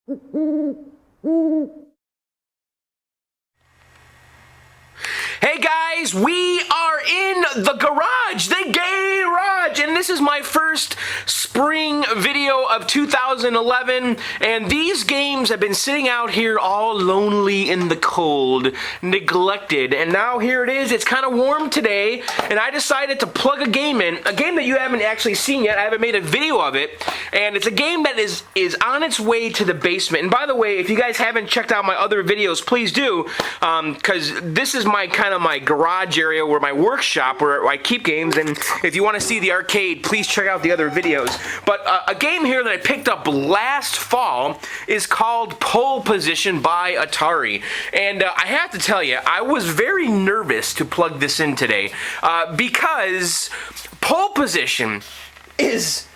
Hey guys, we are in the garage, the garage, and this is my first spring video of 2011, and these games have been sitting out here all lonely in the cold, neglected, and now here it is. It's kind of warm today, and I decided to plug a game in, a game that you haven't actually seen yet. I haven't made a video of it, and it's a game that is on its way to the basement. And by the way, if you guys haven't checked out my other videos, please do, because this is my kind of my garage area, where my workshop, where I keep games, and if you want to see the arcade, please check out the other videos. But a game here that I picked up last fall is called Pole Position by Atari, and I have to tell you, I was very nervous to plug this in today, because Pole Position is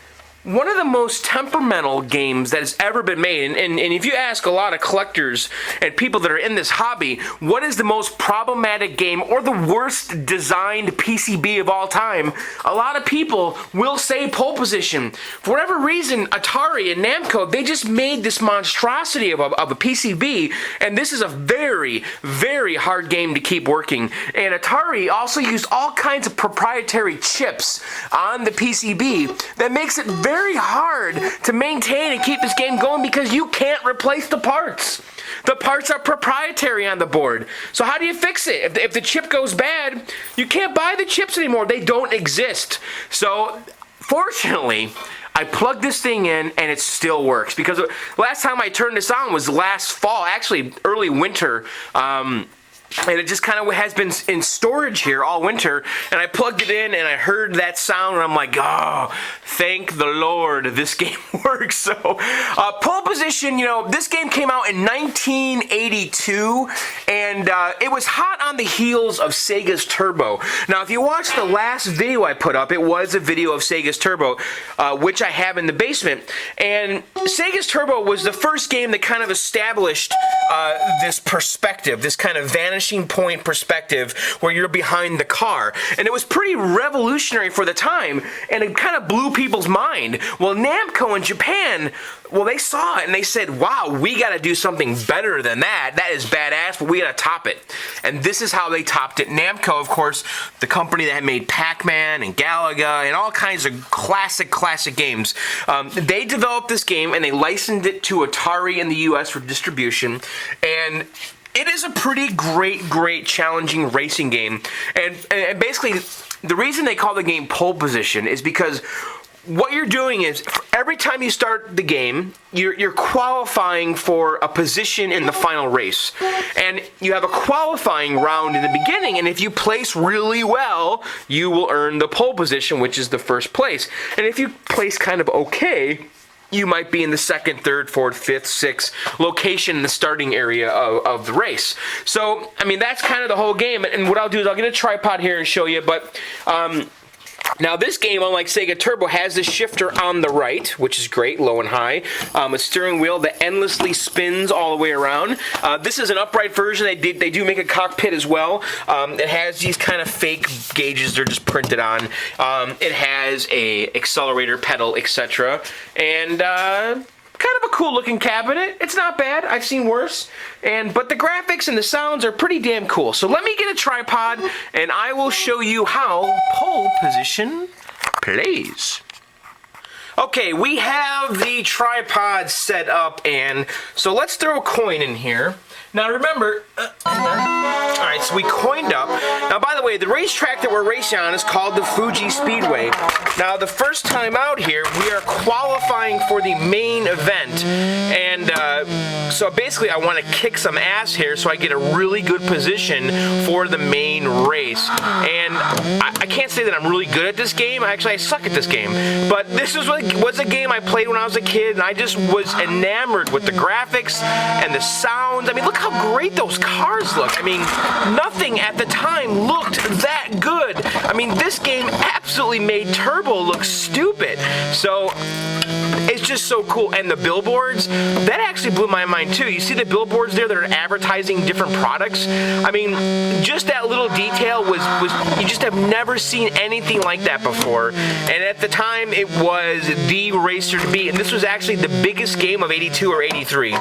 one of the most temperamental games that has ever been made. And if you ask a lot of collectors and people that are in this hobby, what is the most problematic game or the worst designed PCB of all time, a lot of people will say Pole Position. For whatever reason, Atari and Namco, they just made this monstrosity of a PCB, and this is a very, very hard game to keep working. And Atari also used all kinds of proprietary chips on the PCB that makes it very hard to maintain and keep this game going, because you can't replace the parts. The parts are proprietary on the board. So how do you fix it? If the chip goes bad, you can't buy the chips anymore. They don't exist. So fortunately, I plugged this thing in and it still works, because last time I turned this on was last fall, actually early winter. And it just kind of has been in storage here all winter, and I plugged it in and I heard that sound and I'm like, oh, thank the Lord, this game works. So Pole Position, you know, this game came out in 1982, and it was hot on the heels of Sega's Turbo. Now if you watch the last video I put up, it was a video of Sega's Turbo, which I have in the basement, and Sega's Turbo was the first game that kind of established this perspective, this kind of vanishing point perspective where you're behind the car, and it was pretty revolutionary for the time, and it kind of blew people's mind. Well, Namco in Japan, well, they saw it and they said, wow, we got to do something better than that. That is badass, but we got to top it. And this is how they topped it. Namco, of course, the company that had made Pac-Man and Galaga and all kinds of classic games, they developed this game and they licensed it to Atari in the US for distribution, and it is a pretty great challenging racing game. And basically, the reason they call the game Pole Position is because what you're doing is, every time you start the game, you're qualifying for a position in the final race. And you have a qualifying round in the beginning, and if you place really well, you will earn the pole position, which is the first place. And if you place kind of okay, you might be in the second, third, fourth, fifth, sixth location in the starting area of the race. So, I mean, that's kind of the whole game. And what I'll do is I'll get a tripod here and show you, but now this game, unlike Sega Turbo, has the shifter on the right, which is great, low and high. A steering wheel that endlessly spins all the way around. This is an upright version. They do make a cockpit as well. It has these kind of fake gauges they're just printed on. It has a accelerator pedal, etc. And kind of a cool looking cabinet. It's not bad. I've seen worse. But the graphics and the sounds are pretty damn cool. So let me get a tripod and I will show you how Pole Position plays. Okay, we have the tripod set up, and so let's throw a coin in here. Now remember, alright, so we coined up. Now by the way, the racetrack that we're racing on is called the Fuji Speedway. Now the first time out here, we are qualifying for the main event. And so basically I want to kick some ass here so I get a really good position for the main race. And I can't say that I'm really good at this game. Actually, I suck at this game. But this was a game I played when I was a kid, and I just was enamored with the graphics and the sounds. I mean, look how great those cars look. I mean, nothing at the time looked that good. I mean, this game absolutely made Turbo look stupid. So it's just so cool. And the billboards, that actually blew my mind too. You see the billboards there that are advertising different products? I mean, just that little detail was you just have never seen anything like that before. And at the time, it was the racer to beat. And this was actually the biggest game of 82 or 83.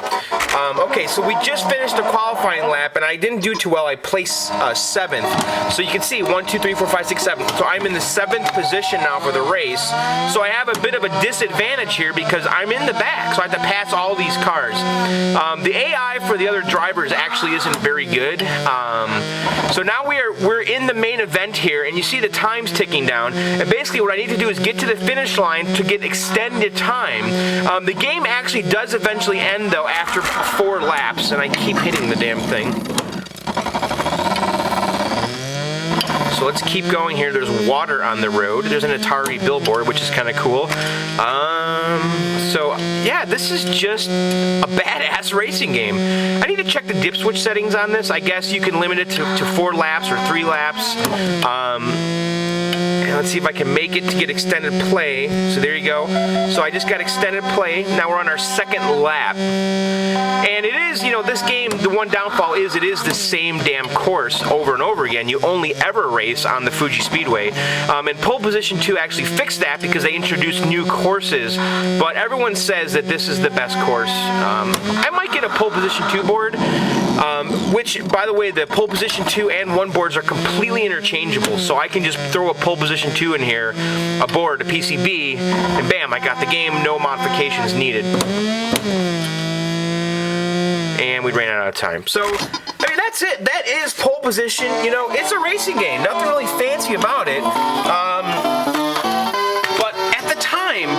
Okay, so we just finished the qualifying lap, and I didn't do too well. I placed 7th. So you can see 1, 2, 3, 4, 5, 6, 7. So I'm in the 7th position now for the race. So I have a bit of a disadvantage here because I'm in the back. So I have to pass all these cars. The AI for the other drivers actually isn't very good. So now we're in the main event here, and you see the times ticking down. And basically what I need to do is get to the finish line to get extended time. The game actually does eventually end, though, after 4 laps, and I keep hitting the damn thing. So let's keep going here. There's water on the road. There's an Atari billboard, which is kind of cool. So yeah, this is just a badass racing game. I need to check the dip switch settings on this. I guess you can limit it to 4 laps or 3 laps. And let's see if I can make it to get extended play. So there you go. So I just got extended play. Now we're on our 2nd lap. And it is, you know, this game, the one downfall is it is the same damn course over and over again. You only ever race on the Fuji Speedway. And Pole Position 2 actually fixed that because they introduced new courses. But everyone says that this is the best course. I might get a Pole Position 2 board. Which, by the way, the Pole Position 2 and 1 boards are completely interchangeable. So I can just throw a Pole Position 2 in here, a board, a PCB, and bam, I got the game, no modifications needed. And we ran out of time. So, I mean, that's it. That is Pole Position. You know, it's a racing game. Nothing really fancy about it. But at the time,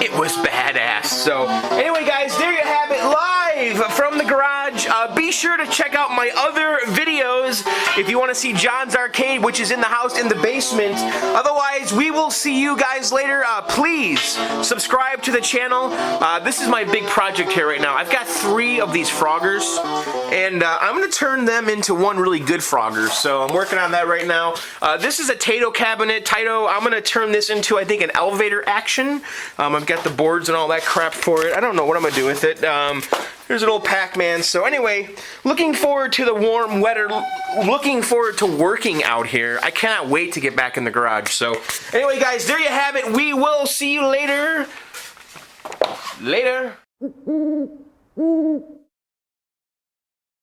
it was badass. So, anyway, guys, there you have it, live from the garage. Be sure to check out my other videos if you want to see John's Arcade, which is in the house in the basement. Otherwise, we will see you guys later. Please subscribe to the channel. This is my big project here right now. I've got 3 of these Froggers, and I'm going to turn them into one really good Frogger. So I'm working on that right now. This is a Tato cabinet. Tato, I'm going to turn this into, I think, an elevator action. I've got the boards and all that crap for it. I don't know what I'm going to do with it. There's an old Pac-Man. So anyway, looking forward to the warm weather. Looking forward to working out here. I cannot wait to get back in the garage. So anyway, guys, there you have it. We will see you later. Later.